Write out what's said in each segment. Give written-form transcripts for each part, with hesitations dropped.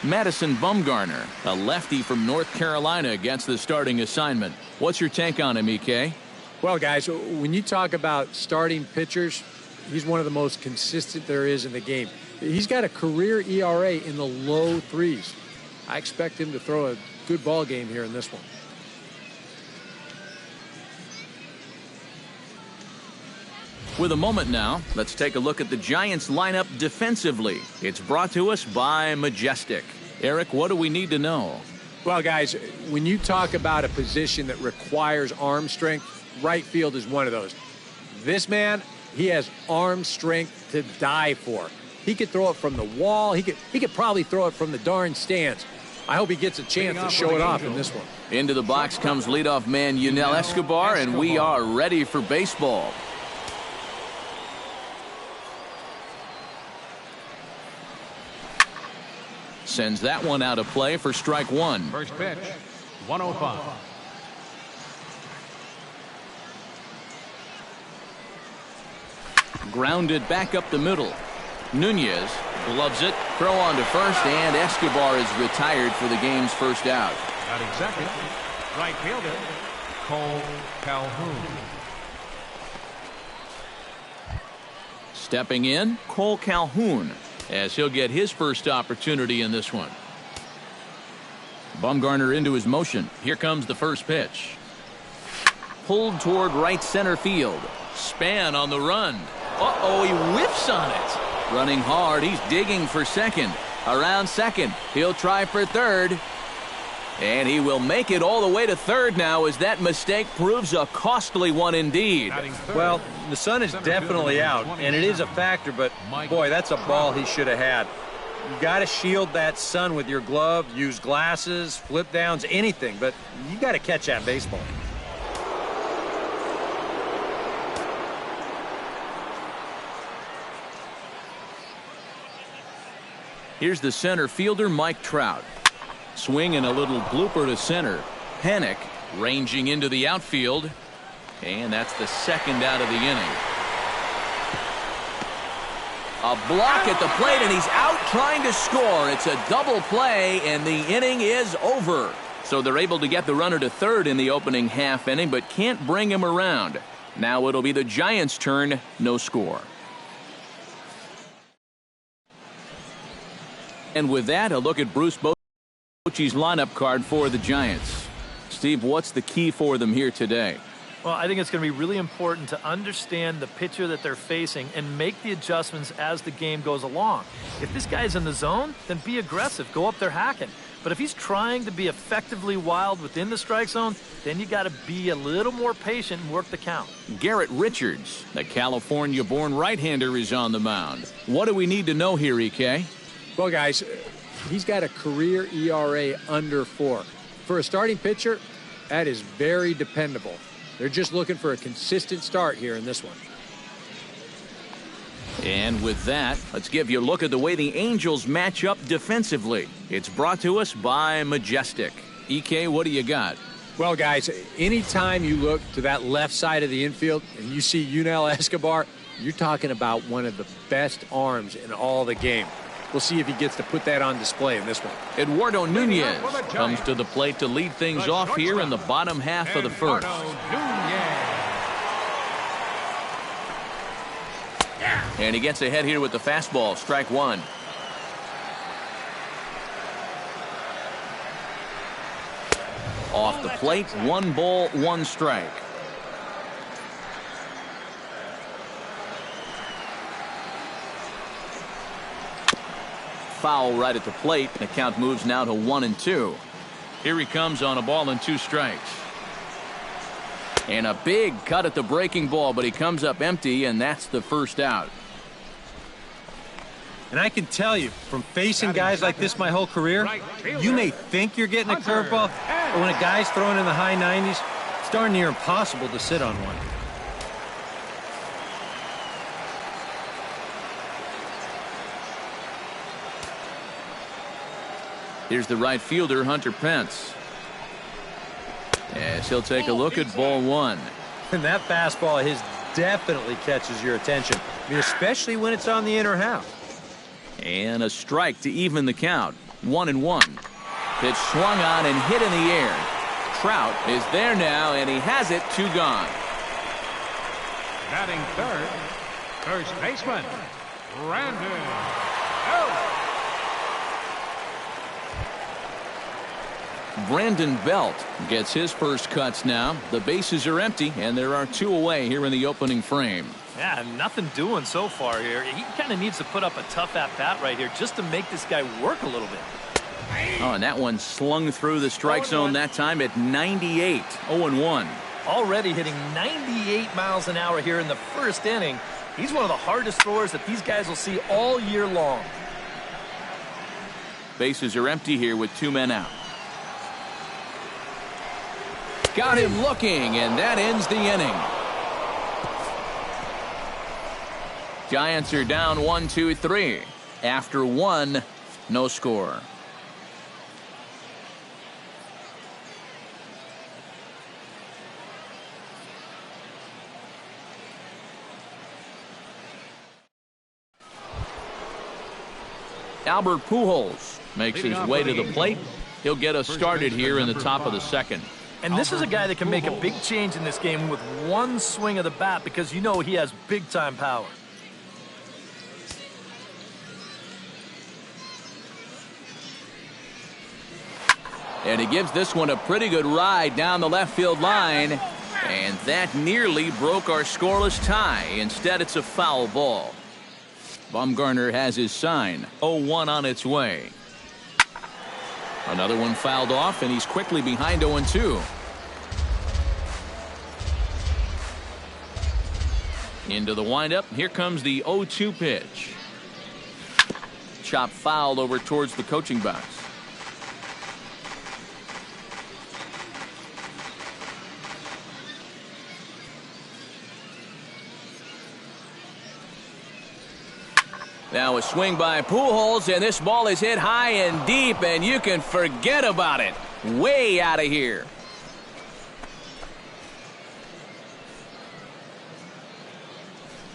Madison Bumgarner, a lefty from North Carolina, gets the starting assignment. What's your take on him, EK? Well, guys, when you talk about starting pitchers, he's one of the most consistent there is in the game. He's got a career ERA in the low threes. I expect him to throw a good ball game here in this one. With a moment now, let's take a look at the Giants lineup defensively. It's brought to us by Majestic. Eric, what do we need to know? Well, guys, when you talk about a position that requires arm strength, right field is one of those. This man, he has arm strength to die for. He could throw it from the wall. He could probably throw it from the darn stands. I hope he gets a chance to show it off in this one. Into the box comes leadoff man Yunel Escobar, and we are ready for baseball. Sends that one out of play for strike one. First pitch, 105. Grounded back up the middle. Nunez gloves it, throw on to first, and Escobar is retired for the game's first out. Batting second, right fielder, Cole Calhoun. Stepping in, Cole Calhoun, as he'll get his first opportunity in this one. Bumgarner into his motion. Here comes the first pitch. Pulled toward right center field. Span on the run. Uh-oh, he whiffs on it. Running hard, he's digging for second. Around second, he'll try for third. And he will make it all the way to third now, as that mistake proves a costly one indeed. Well, the sun is definitely out, and it is a factor, but boy, that's a ball he should have had. You got to shield that sun with your glove, use glasses, flip downs, anything, but you got to catch that baseball. Here's the center fielder, Mike Trout. Swing and a little blooper to center. Hennick ranging into the outfield. And that's the second out of the inning. A block at the plate, and he's out trying to score. It's a double play, and the inning is over. So they're able to get the runner to third in the opening half inning, but can't bring him around. Now it'll be the Giants' turn, no score. And with that, a look at Bruce Bochy's lineup card for the Giants. Steve, what's the key for them here today? Well, I think it's going to be really important to understand the pitcher that they're facing and make the adjustments as the game goes along. If this guy's in the zone, then be aggressive. Go up there hacking. But if he's trying to be effectively wild within the strike zone, then you got to be a little more patient and work the count. Garrett Richards, the California-born right-hander, is on the mound. What do we need to know here, EK? Well, guys, he's got a career ERA under 4. For a starting pitcher, that is very dependable. They're just looking for a consistent start here in this one. And with that, let's give you a look at the way the Angels match up defensively. It's brought to us by Majestic. EK, what do you got? Well, guys, anytime you look to that left side of the infield and you see Yunel Escobar, you're talking about one of the best arms in all the game. We'll see if he gets to put that on display in this one. Eduardo Nunez comes to the plate to lead things off here in the bottom half of the first. And he gets ahead here with the fastball, strike one. Off the plate, 1 ball, 1 strike. Foul right at the plate. The count moves now to 1-2. Here he comes on a ball and 2 strikes. And a big cut at the breaking ball, but he comes up empty, and that's the first out. And I can tell you, from facing guys like this my whole career, you may think you're getting a curveball, but when a guy's throwing in the high 90s, it's darn near impossible to sit on one. Here's the right fielder, Hunter Pence. As he'll take a look at ball 1. And that fastball of his definitely catches your attention. I mean, especially when it's on the inner half. And a strike to even the count. 1-1. Pitch swung on and hit in the air. Trout is there now, and he has it. 2 gone. Batting third, first baseman, Brandon Brandon Belt gets his first cuts now. The bases are empty, and there are 2 away here in the opening frame. Yeah, nothing doing so far here. He kind of needs to put up a tough at-bat right here just to make this guy work a little bit. Oh, and that one slung through the strike zone that time at 98. 0-1. Already hitting 98 miles an hour here in the first inning. He's one of the hardest throwers that these guys will see all year long. Bases are empty here with 2 men out. Got him looking, and that ends the inning. Giants are down 1-2-3. After 1, no score. Albert Pujols makes his way to the plate. He'll get us started here in the top of the second. And this is a guy that can make a big change in this game with one swing of the bat because you know he has big-time power. And he gives this one a pretty good ride down the left field line. And that nearly broke our scoreless tie. Instead, it's a foul ball. Bumgarner has his sign. 0-1 on its way. Another one fouled off, and he's quickly behind 0-2. Into the windup. Here comes the 0-2 pitch. Chop fouled over towards the coaching box. Now a swing by Pujols, and this ball is hit high and deep, and you can forget about it. Way out of here.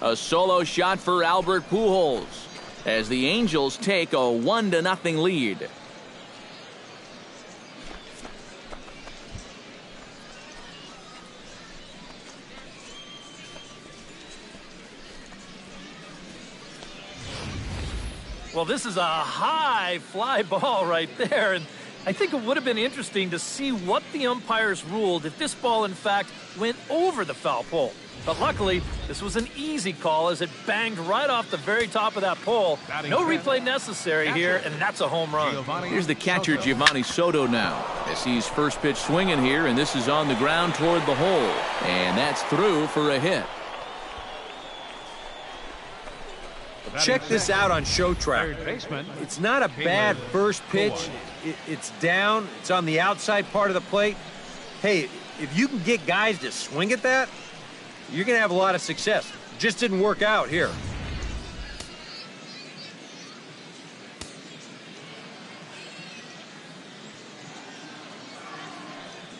A solo shot for Albert Pujols as the Angels take a 1-0 lead. Well, this is a high fly ball right there, and I think it would have been interesting to see what the umpires ruled if this ball, in fact, went over the foul pole. But luckily, this was an easy call as it banged right off the very top of that pole. No replay necessary here, and that's a home run. Here's the catcher, Giovanni Soto, now. As he's first pitch swinging here, and this is on the ground toward the hole. And that's through for a hit. Check this out on Show Track. It's not a bad first pitch. It's down. It's on the outside part of the plate. Hey, if you can get guys to swing at that, you're going to have a lot of success. Just didn't work out here.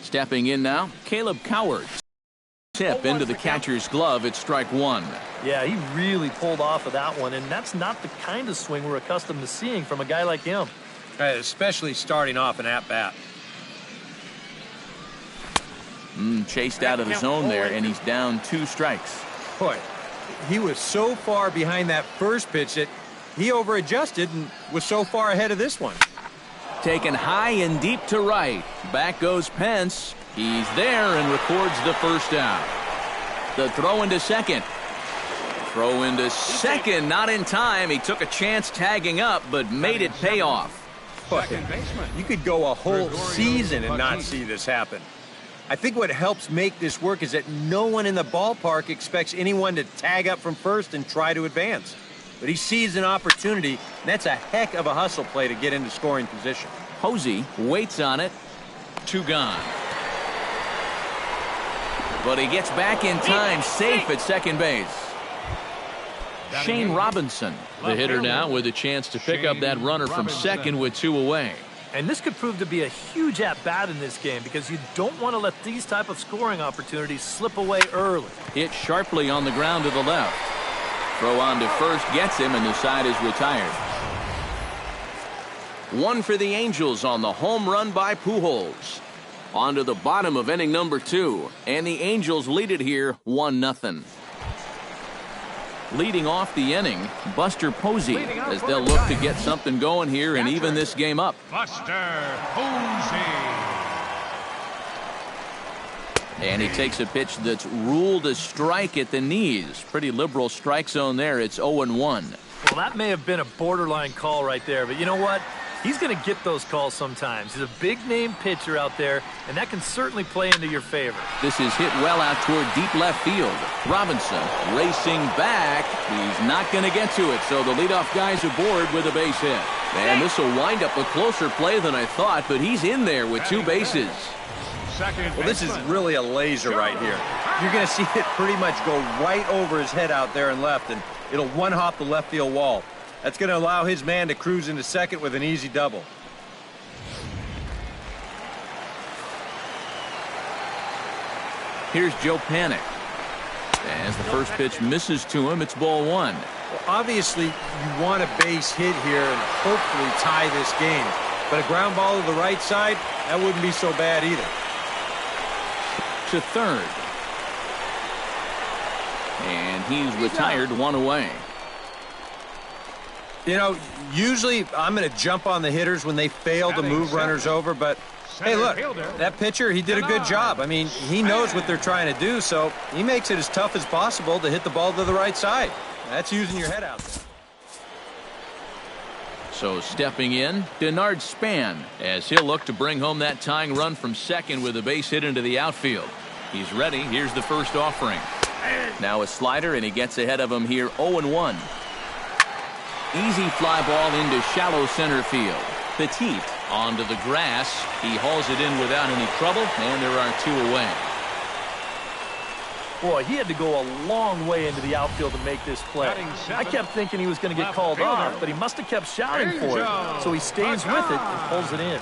Stepping in now, Caleb Coward. Tip into the catcher's glove at strike 1. Yeah, he really pulled off of that one, and that's not the kind of swing we're accustomed to seeing from a guy like him. Especially starting off an at-bat. Chased out of the zone there, and he's down 2 strikes. Boy, he was so far behind that first pitch that he over-adjusted and was so far ahead of this one. Taken high and deep to right. Back goes Pence. He's there and records the first out. The throw into second. Throw into second, not in time. He took a chance tagging up, but made it pay off. You could go a whole season and not see this happen. I think what helps make this work is that no one in the ballpark expects anyone to tag up from first and try to advance. But he sees an opportunity, and that's a heck of a hustle play to get into scoring position. Posey waits on it. 2 gone. But he gets back in time, safe at second base. Shane Robinson, the hitter now, with a chance to pick up that runner from second with 2 away. And this could prove to be a huge at-bat in this game because you don't want to let these type of scoring opportunities slip away early. Hit sharply on the ground to the left. Throw on to first gets him, and the side is retired. One for the Angels on the home run by Pujols. On to the bottom of inning number 2, and the Angels lead it here 1-0. Leading off the inning, Buster Posey, as they'll look to get something going here and even this game up. Buster Posey. And he takes a pitch that's ruled a strike at the knees. Pretty liberal strike zone there. It's 0-1. Well, that may have been a borderline call right there, but you know what? He's going to get those calls sometimes. He's a big-name pitcher out there, and that can certainly play into your favor. This is hit well out toward deep left field. Robinson racing back. He's not going to get to it, so the leadoff guy's aboard with a base hit. And this will wind up a closer play than I thought, but he's in there with 2 bases. Well, this is really a laser right here. You're going to see it pretty much go right over his head out there and left, and it'll one-hop the left field wall. That's going to allow his man to cruise into second with an easy double. Here's Joe Panik. As the first pitch misses to him, it's ball 1. Well, obviously, you want a base hit here and hopefully tie this game. But a ground ball to the right side, that wouldn't be so bad either. To third. And he's retired 1 away. You know, usually I'm going to jump on the hitters when they fail to move runners over, but hey, look, that pitcher, he did a good job. I mean, he knows what they're trying to do, so he makes it as tough as possible to hit the ball to the right side. That's using your head out there. So stepping in, Denard Span, as he'll look to bring home that tying run from second with a base hit into the outfield. He's ready. Here's the first offering. Now a slider, and he gets ahead of him here 0-1. Easy fly ball into shallow center field. Petit onto the grass. He hauls it in without any trouble, and there are 2 away. Boy, he had to go a long way into the outfield to make this play. I kept thinking he was going to get called off, but he must have kept shouting for it. So he stays with it and pulls it in.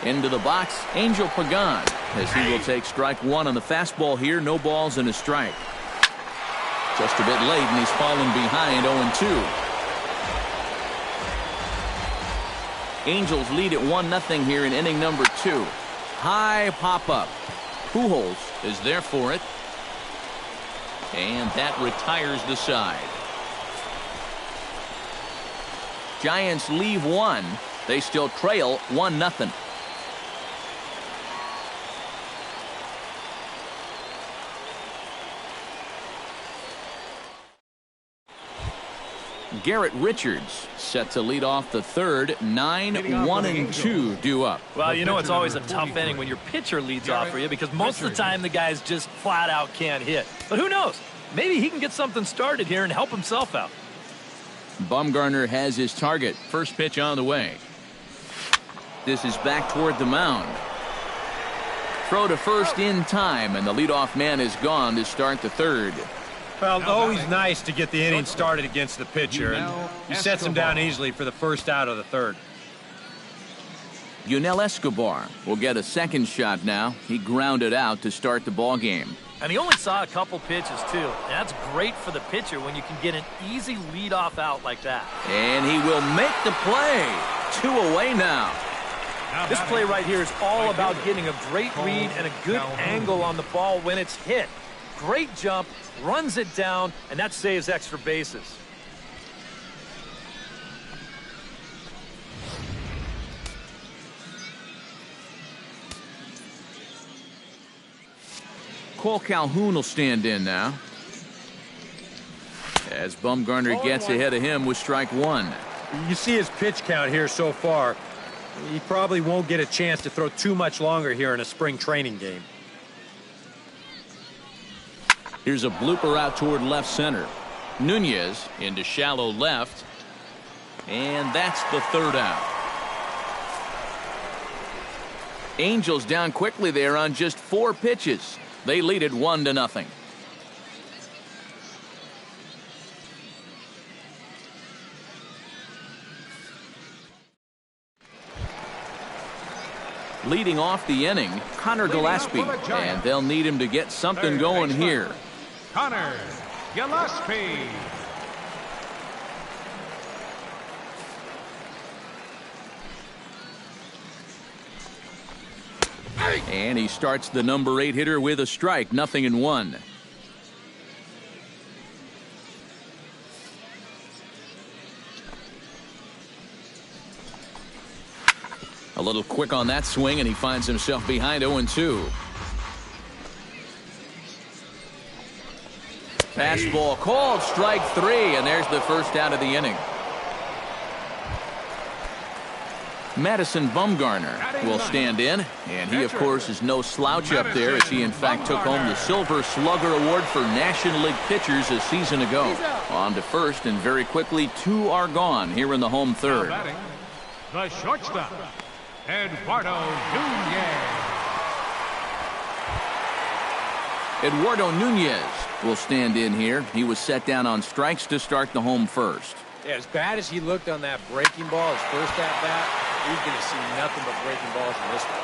Into the box, Angel Pagan, as he will take strike 1 on the fastball here. No balls and a strike. Just a bit late, and he's fallen behind 0-2. Angels lead at 1-0 here in inning number 2. High pop-up. Pujols is there for it. And that retires the side. Giants leave 1. They still trail 1-0. Garrett Richards set to lead off the third. 9-1-2 due up. Well, you know it's always a tough inning when your pitcher leads off for you because most of the time the guys just flat out can't hit. But who knows? Maybe he can get something started here and help himself out. Bumgarner has his target. First pitch on the way. This is back toward the mound. Throw to first in time, and the leadoff man is gone to start the third. Well, always nice to get the inning started against the pitcher, and he sets him down easily for the first out of the third. Yunel Escobar will get a second shot now. He grounded out to start the ball game. And he only saw a couple pitches, too. And that's great for the pitcher when you can get an easy leadoff out like that. And he will make the play. 2 away now. This play right here is all about getting a great read and a good angle on the ball when it's hit. Great jump, runs it down, and that saves extra bases. Cole Calhoun will stand in now, as Bumgarner gets ahead of him with strike 1. You see his pitch count here so far. He probably won't get a chance to throw too much longer here in a spring training game. Here's a blooper out toward left center. Nunez into shallow left. And that's the third out. Angels down quickly there on just 4 pitches. They lead it 1-0. Leading off the inning, Connor Gillespie, and they'll need him to get something going here. Connor Gillespie. And he starts the number 8 hitter with a strike, 0-1. A little quick on that swing, and he finds himself behind 0-2. Fastball called, strike 3, and there's the first out of the inning. Madison Bumgarner will stand in, and he, of course, is no slouch up there, as he, in fact, took home the Silver Slugger Award for National League pitchers a season ago. On to first, and very quickly, 2 are gone here in the home third. The shortstop, Eduardo Nunez. Eduardo Nunez will stand in here. He was set down on strikes to start the home first. Yeah, as bad as he looked on that breaking ball, his first at-bat, he's going to see nothing but breaking balls in this one.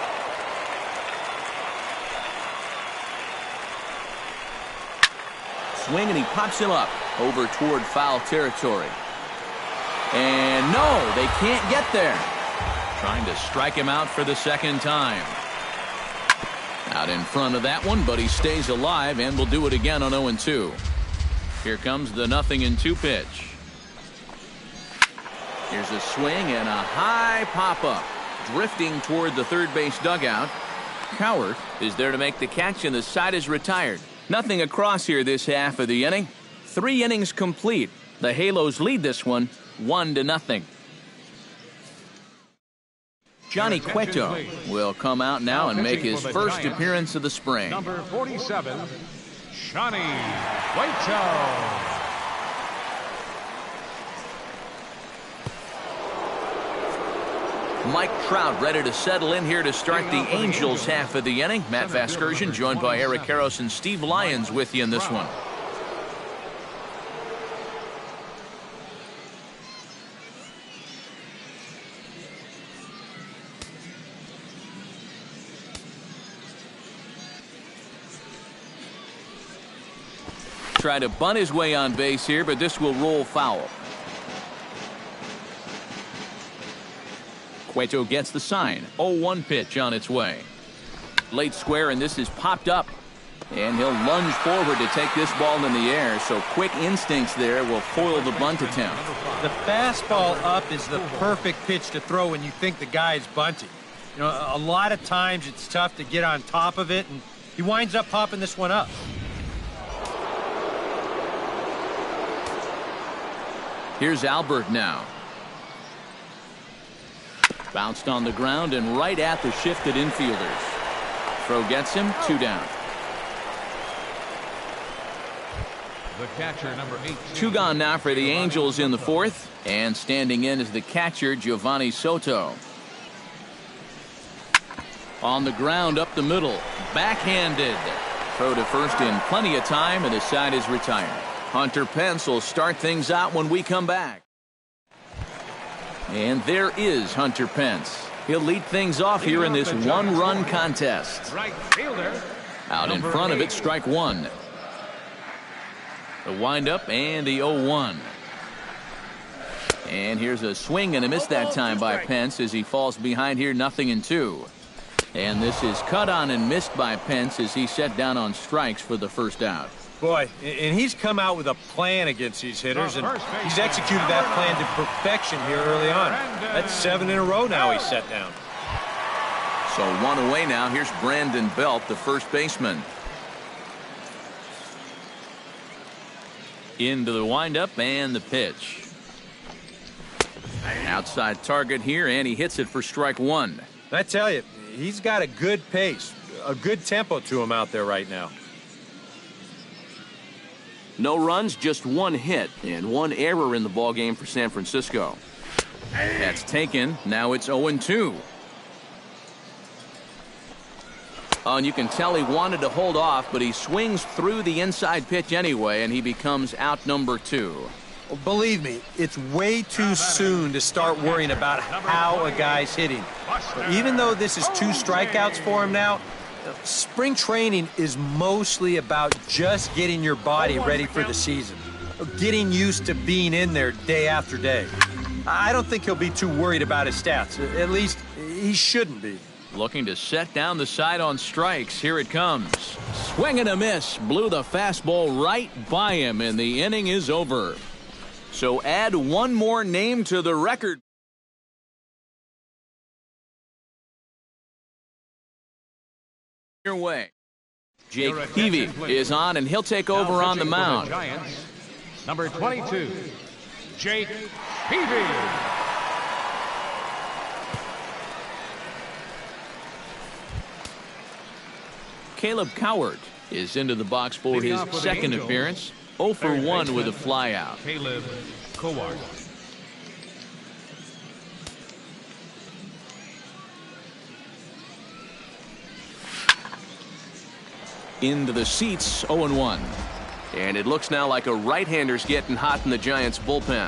Swing, and he pops him up over toward foul territory. And no, they can't get there. Trying to strike him out for the second time. Out in front of that one, but he stays alive and will do it again on 0-2. Here comes the 0-2 pitch. Here's a swing and a high pop-up. Drifting toward the third base dugout. Cowart is there to make the catch, and the side is retired. Nothing across here this half of the inning. 3 innings complete. The Halos lead this one 1-0. Johnny Cueto will come out now and make his first appearance of the spring. Number 47, Johnny Cueto. Mike Trout ready to settle in here to start the Angels half of the inning. Matt Vasgersian joined by Eric Karros and Steve Lyons with you in this one. Try to bunt his way on base here, but this will roll foul. Cueto gets the sign. 0-1 pitch on its way. Late square, and this is popped up. And he'll lunge forward to take this ball in the air, so quick instincts there will foil the bunt attempt. The fastball up is the perfect pitch to throw when you think the guy is bunting. You know, a lot of times it's tough to get on top of it, and he winds up popping this one up. Here's Albert now. Bounced on the ground and right at the shifted infielders. Throw gets him, 2 down. The catcher, number 8. 2 gone now for the Angels in the 4th. And standing in is the catcher, Giovanni Soto. On the ground up the middle. Backhanded. Throw to first in plenty of time, and the side is retired. Hunter Pence will start things out when we come back. And there is Hunter Pence. He'll lead things off here in this 1-run contest. Right fielder. Out in front of it, strike 1. The windup and the 0-1. And here's a swing and a miss that time by Pence as he falls behind here, 0-2. And this is cut on and missed by Pence as he set down on strikes for the first out. Boy, and he's come out with a plan against these hitters, and he's executed that plan to perfection here early on. That's 7 in a row now he's set down. So 1 away now. Here's Brandon Belt, the first baseman. Into the windup and the pitch. Outside target here, and he hits it for strike 1. I tell you, he's got a good pace, a good tempo to him out there right now. No runs, just 1 hit, and 1 error in the ballgame for San Francisco. That's taken. Now it's 0-2. Oh, and you can tell he wanted to hold off, but he swings through the inside pitch anyway, and he becomes out number 2. Well, believe me, it's way too soon to start worrying about how a guy's hitting. Even though this is 2 strikeouts for him now, spring training is mostly about just getting your body ready for the season, getting used to being in there day after day. I don't think he'll be too worried about his stats. At least he shouldn't be. Looking to set down the side on strikes. Here it comes. Swing and a miss. Blew the fastball right by him, and the inning is over. So add one more name to the record. Your way. Jake Peavy is on, and he'll take over on the mound. Giants, number 22, Jake Peavy. Caleb Cowart is into the box for his second appearance. 0 for 1 with a flyout. Caleb Cowart. Into the seats, 0-1. And it looks now like a right-hander's getting hot in the Giants bullpen.